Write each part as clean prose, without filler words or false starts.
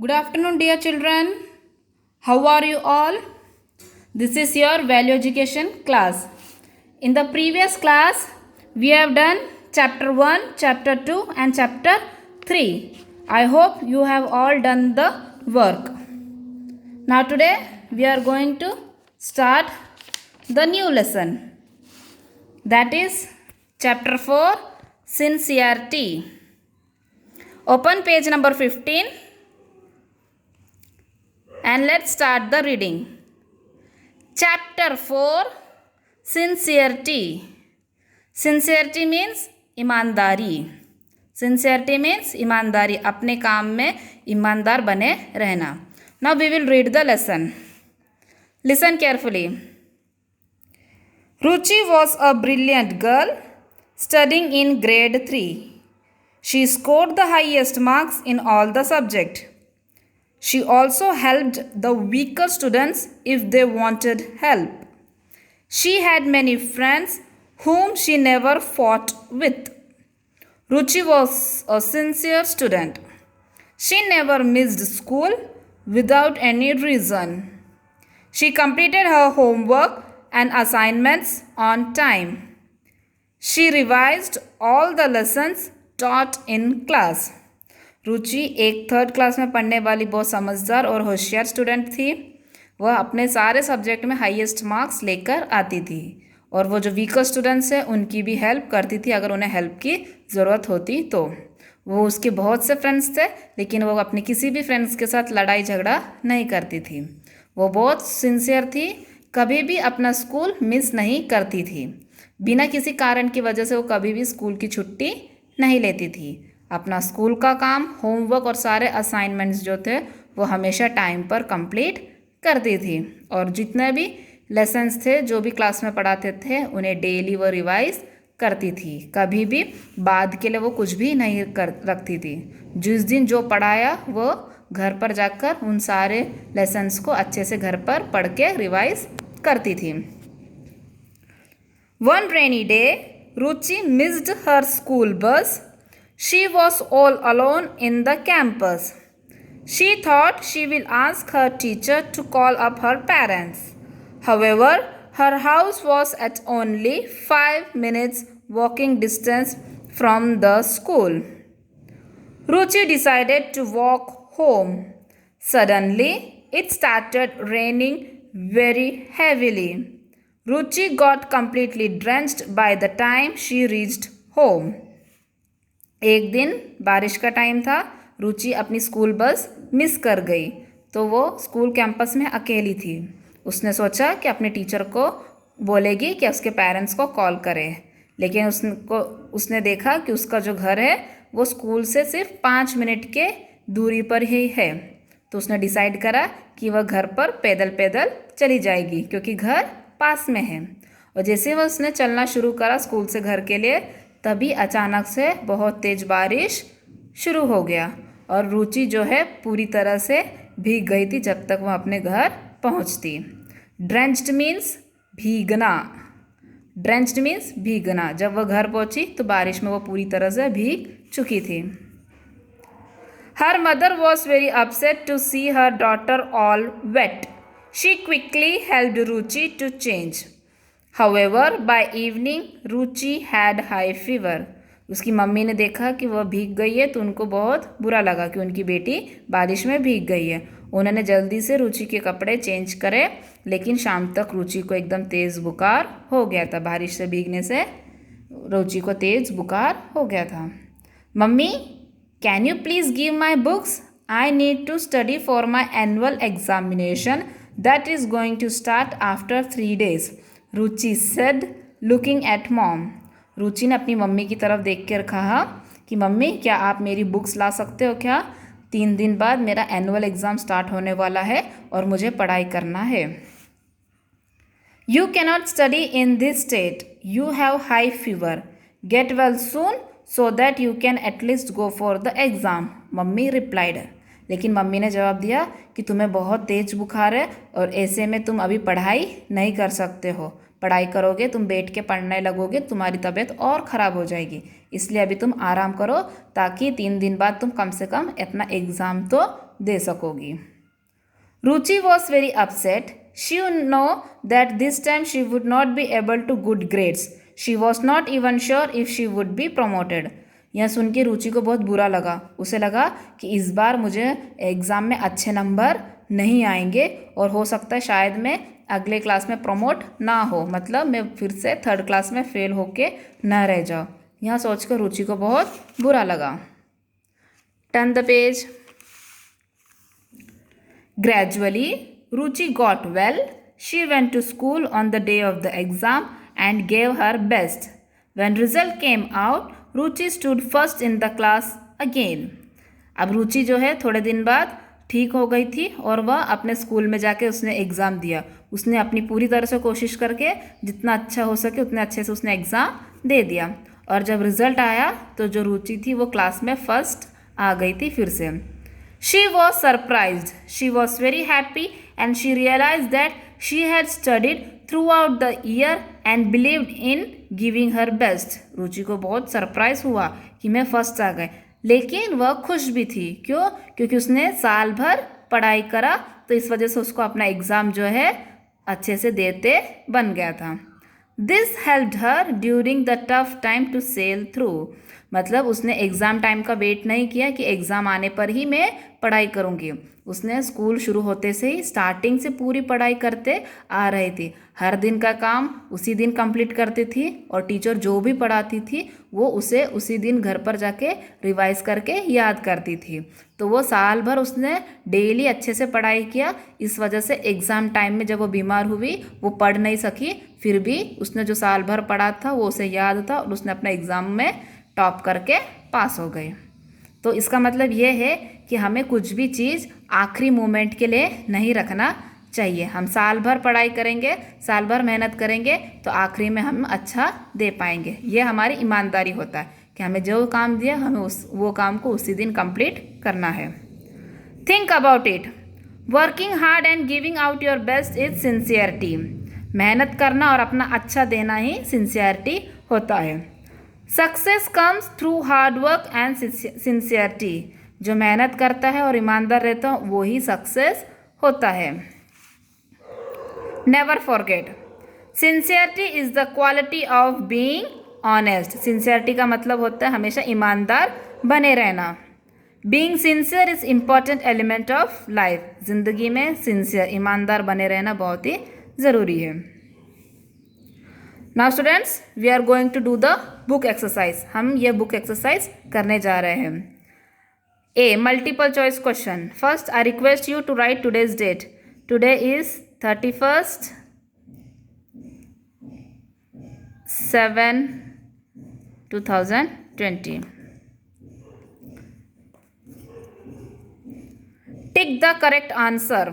Good afternoon, dear children. How are you all? This is your value education class. In the previous class, we have done chapter 1, chapter 2, and chapter 3. I hope you have all done the work. Now, today we are going to start the new lesson. That is chapter 4, Sincerity. Open page number 15. And let's start the reading. Chapter 4, Sincerity. Sincerity means ईमानदारी. Sincerity means ईमानदारी, अपने काम में ईमानदार बने रहना. Now we will read the lesson. Listen carefully. Ruchi was a brilliant girl studying in grade 3. She scored the highest marks in all the subjects. She also helped the weaker students if they wanted help. She had many friends whom she never fought with. Ruchi was a sincere student. She never missed school without any reason. She completed her homework and assignments on time. She revised all the lessons taught in class. रुचि एक 3rd class में पढ़ने वाली बहुत समझदार और होशियार student थी. वह अपने सारे सब्जेक्ट में हाईएस्ट मार्क्स लेकर आती थी और वो जो वीकर स्टूडेंट्स हैं उनकी भी हेल्प करती थी अगर उन्हें हेल्प की ज़रूरत होती तो. वो उसके बहुत से फ्रेंड्स थे लेकिन वो अपने किसी भी फ्रेंड्स के साथ लड़ाई झगड़ा नहीं करती थी. वो बहुत सिंसियर थी, कभी भी अपना स्कूल मिस नहीं करती थी. बिना किसी कारण की वजह से वो कभी भी स्कूल की छुट्टी नहीं लेती थी. अपना स्कूल का काम, होमवर्क और सारे असाइनमेंट्स जो थे वो हमेशा टाइम पर कंप्लीट करती थी. और जितने भी लेसन्स थे जो भी क्लास में पढ़ाते थे उन्हें डेली वो रिवाइज करती थी. कभी भी बाद के लिए वो कुछ भी नहीं रखती थी. जिस दिन जो पढ़ाया वो घर पर जाकर उन सारे लेसन्स को अच्छे से घर पर पढ़ के रिवाइज करती थी. One rainy day, Ruchi missed her school bus. She was all alone in the campus. She thought she will ask her teacher to call up her parents. However, her house was at only 5 minutes walking distance from the school. Ruchi decided to walk home. Suddenly, it started raining very heavily. Ruchi got completely drenched by the time she reached home. एक दिन बारिश का time था. रुचि अपनी school bus miss कर गई तो वो स्कूल कैंपस में अकेली थी. उसने सोचा कि अपने टीचर को बोलेगी कि उसके पेरेंट्स को कॉल करे, लेकिन उसने देखा कि उसका जो घर है वो स्कूल से सिर्फ 5 मिनट के दूरी पर ही है. तो उसने डिसाइड करा कि वह घर पर पैदल पैदल चली जाएगी क्योंकि घर पास में है. और जैसे वह उसने चलना शुरू करा स्कूल से घर के लिए, तभी अचानक से बहुत तेज़ बारिश शुरू हो गया और रुचि जो है पूरी तरह से भीग गई थी जब तक वह अपने घर पहुंचती. ड्रेंच्ड मीन्स भीगना. ड्रेंच्ड मीन्स भीगना. जब वह घर पहुंची तो बारिश में वो पूरी तरह से भीग चुकी थी. Her mother was very upset to see her daughter all wet. She quickly helped Ruchi to change. However, by evening, Ruchi had high fever. उसकी मम्मी ने देखा कि वह भीग गई है तो उनको बहुत बुरा लगा कि उनकी बेटी बारिश में भीग गई है. उन्होंने जल्दी से रुचि के कपड़े चेंज करे, लेकिन शाम तक रुचि को एकदम तेज़ बुखार हो गया था. बारिश से भीगने से रुचि को तेज़ बुखार हो गया था. Mummy, can you please give my books? I need to study for my annual examination that is going to start after 3 days. Ruchi said looking at mom. Ruchi ने अपनी मम्मी की तरफ देख कर कहा कि मम्मी क्या आप मेरी बुक्स ला सकते हो क्या? 3 दिन बाद मेरा एनुअल एग्ज़ाम स्टार्ट होने वाला है और मुझे पढ़ाई करना है. You cannot study in this state. You have high fever. Get well soon so that you can at least go for the exam. Mummy replied. लेकिन मम्मी ने जवाब दिया कि तुम्हें बहुत तेज़ बुखार है और ऐसे में तुम अभी पढ़ाई नहीं कर सकते हो. पढ़ाई करोगे, तुम बैठ के पढ़ने लगोगे, तुम्हारी तबीयत और ख़राब हो जाएगी। इसलिए अभी तुम आराम करो, ताकि 3 दिन बाद तुम कम से कम अपना एग्ज़ाम तो दे सकोगी। Ruchi was very upset. She know that this time she would not be able to good grades. She was not even sure if she would be promoted. यह सुन के रुचि को बहुत बुरा लगा। उसे लगा कि इस बार मुझे एग्ज़ाम में अच्छे नंबर नहीं आएंगे और हो सकता है शायद मैं अगले क्लास में प्रमोट ना हो, मतलब मैं फिर से 3rd क्लास में फेल होके ना रह जाऊँ। यह सोचकर रुचि को बहुत बुरा लगा। Turn the page. Gradually, Ruchi got well. She went to school on the day of the exam and gave her best. When result came out, Ruchi stood first in the class again. अब रुचि जो है थोड़े दिन बाद ठीक हो गई थी और वह अपने स्कूल में जाके उसने एग्ज़ाम दिया। उसने अपनी पूरी तरह से कोशिश करके जितना अच्छा हो सके उतने अच्छे से उसने एग्ज़ाम दे दिया और जब रिज़ल्ट आया तो जो रुचि थी वो क्लास में फर्स्ट आ गई थी फिर से। She was surprised. She was very happy and she realized that she had studied throughout the year and believed in giving her best. रुचि को बहुत सरप्राइज हुआ कि मैं फर्स्ट आ गए, लेकिन वह खुश भी थी। क्यों? क्योंकि उसने साल भर पढ़ाई करा, तो इस वजह से उसको अपना एग्ज़ाम जो है अच्छे से देते बन गया था। This helped her during the tough time to sail through. मतलब उसने एग्ज़ाम टाइम का वेट नहीं किया कि एग्ज़ाम आने पर ही मैं पढ़ाई करूँगी। उसने स्कूल शुरू होते से ही स्टार्टिंग से पूरी पढ़ाई करते आ रही थी। हर दिन का काम उसी दिन कंप्लीट करती थी और टीचर जो भी पढ़ाती थी वो उसे उसी दिन घर पर जाके रिवाइज करके याद करती थी। तो वो साल भर उसने डेली अच्छे से पढ़ाई किया। इस वजह से एग्ज़ाम टाइम में जब वो बीमार हुई वो पढ़ नहीं सकी, फिर भी उसने जो साल भर पढ़ा था वो उसे याद था और उसने अपना एग्ज़ाम में टॉप करके पास हो गए। तो इसका मतलब ये है कि हमें कुछ भी चीज़ आखिरी मोमेंट के लिए नहीं रखना चाहिए। हम साल भर पढ़ाई करेंगे, साल भर मेहनत करेंगे तो आखिरी में हम अच्छा दे पाएंगे। ये हमारी ईमानदारी होता है कि हमें जो काम दिया हमें वो काम को उसी दिन कंप्लीट करना है। Think about it. Working hard and giving out your best is sincerity. मेहनत करना और अपना अच्छा देना ही सिंसियरिटी होता है। Success comes through hard work and sincerity. जो मेहनत करता है और ईमानदार रहता है वो ही सक्सेस होता है। Never forget, sincerity is the quality of being honest. Sincerity का मतलब होता है हमेशा ईमानदार बने रहना। Being sincere is important element of life. ज़िंदगी में सिंसियर ईमानदार बने रहना बहुत ही ज़रूरी है। Now students, we are going to do the book exercise. हम ये बुक एक्सरसाइज करने जा रहे हैं। A. Multiple choice question. First, I request you to write today's date. Today is 31st 7 2020. Tick the correct answer.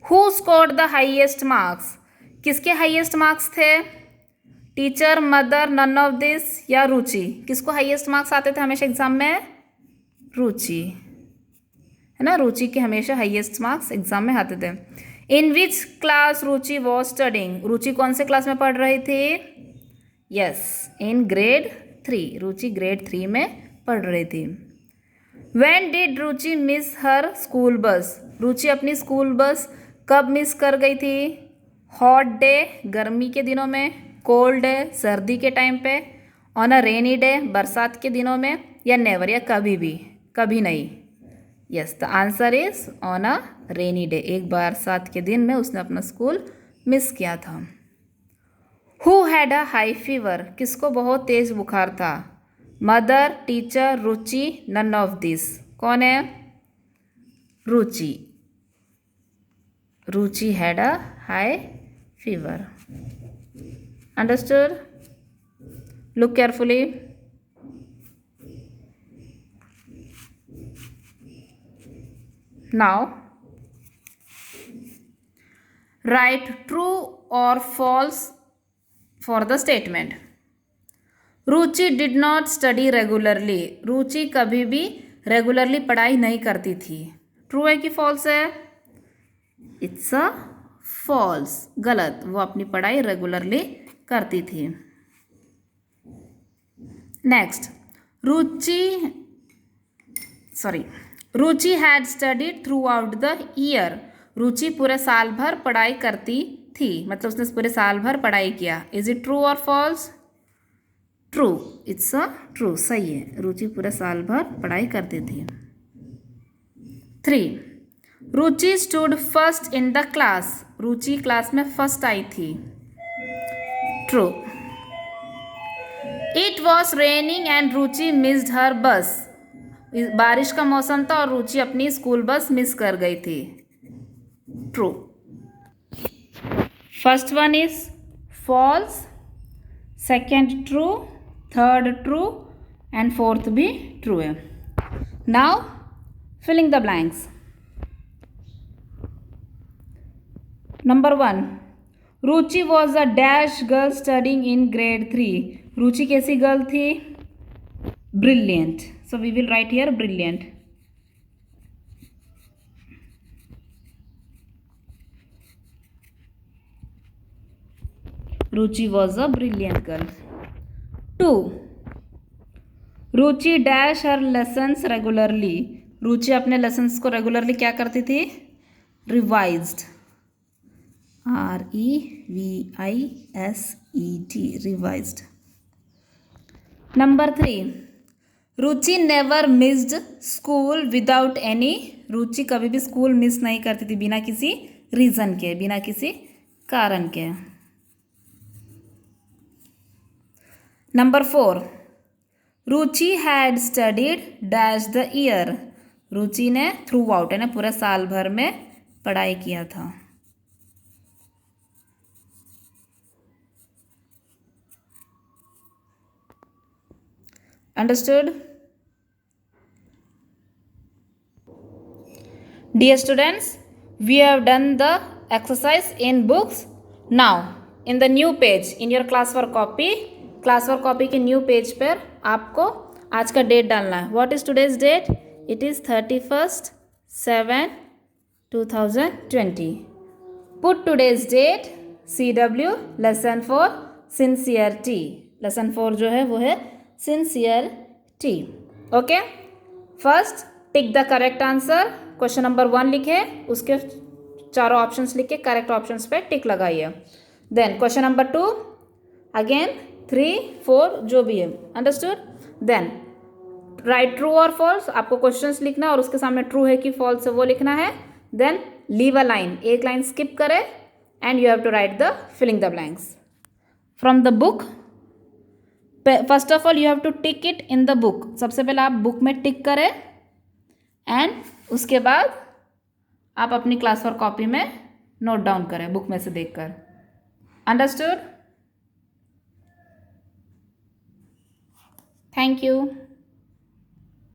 Who scored the highest marks? किसके highest marks थे? Teacher, mother, none of this या रुचि? किसको highest marks आते थे हमेशा exam में? रुचि, है ना। रुचि के हमेशा हाईएस्ट मार्क्स एग्जाम में आते थे। In which class Ruchi was studying? Ruchi कौन से क्लास में पढ़ रही थी? Yes, in grade 3। Ruchi grade 3 में पढ़ रही थी। When did Ruchi miss her school bus? Ruchi अपनी स्कूल बस कब मिस कर गई थी? हॉट डे, गर्मी के दिनों में, कोल्ड डे, सर्दी के टाइम पे, ऑन अ रेनी डे, बरसात के दिनों में, या नेवर, या कभी भी, कभी नहीं। Yes, the answer is on a rainy day. एक बरसात के दिन में उसने अपना स्कूल मिस किया था। Who had a high fever? किसको बहुत तेज बुखार था? Mother, teacher, Ruchi, none of this. कौन है? Ruchi. Ruchi had a high fever. Understood? Look carefully. Now, write true or false for the statement. Ruchi did not study regularly. रुचि कभी भी रेगुलरली पढ़ाई नहीं करती थी। ट्रू है कि फॉल्स है? इट्स अ फॉल्स, गलत, वो अपनी पढ़ाई रेगुलरली करती थी। Next, Ruchi had studied throughout the year. Ruchi पूरे साल भर पढ़ाई करती थी, मतलब उसने पूरे साल भर पढ़ाई किया। इज इट ट्रू और false? True, it's a true, सही है, रुचि पूरे साल भर पढ़ाई करती थी। 3, Ruchi stood first in the class. Ruchi class में फर्स्ट आई थी। True. It was raining and Ruchi missed her bus. बारिश का मौसम था और रुचि अपनी स्कूल बस मिस कर गई थी। True. First one is false, second true, third true and fourth भी ट्रू है। Now filling the blanks. Number 1, Ruchi was a dash girl studying in grade 3। Ruchi कैसी गर्ल थी? Brilliant, so we will write here brilliant. Ruchi was a brilliant girl. 2, Ruchi dash her lessons regularly. Ruchi अपने lessons को regularly क्या करती थी? Revised, REVISED, revised. Number 3, Ruchi never missed school without any. Ruchi कभी भी school miss नहीं करती थी बिना किसी रीज़न के, बिना किसी कारण के। Number 4, Ruchi had studied dash the year. Ruchi ने थ्रू आउट, है ना, पूरे साल भर में पढ़ाई किया था। Understood? Dear students, we have done the exercise in books. Now, in the new page, in your classwork copy के new page पर आपको आज का डेट डालना है. What is today's date? It is 31/7/2020. Put today's date CW lesson 4 sincerity. Lesson 4 जो है वो है sincerity. Okay, first tick the correct answer. Question number 1 लिखे, उसके चारों ऑप्शंस लिख के करेक्ट ऑप्शंस पे टिक लगाइए. देन क्वेश्चन नंबर 2 अगेन 3, 4 जो भी है. अंडरस्टूड? देन राइट ट्रू और फॉल्स. आपको क्वेश्चंस लिखना है और उसके सामने ट्रू है कि फॉल्स है वो लिखना है. देन लीव अ लाइन, एक लाइन स्किप करें and you have to write the filling the blanks from the book. First of all you have to tick it in the book. सबसे पहले आप बुक में टिक करें एंड उसके बाद आप अपनी क्लास वर्क कॉपी में नोट डाउन करें बुक में से देखकर. अंडरस्टूड? Thank you.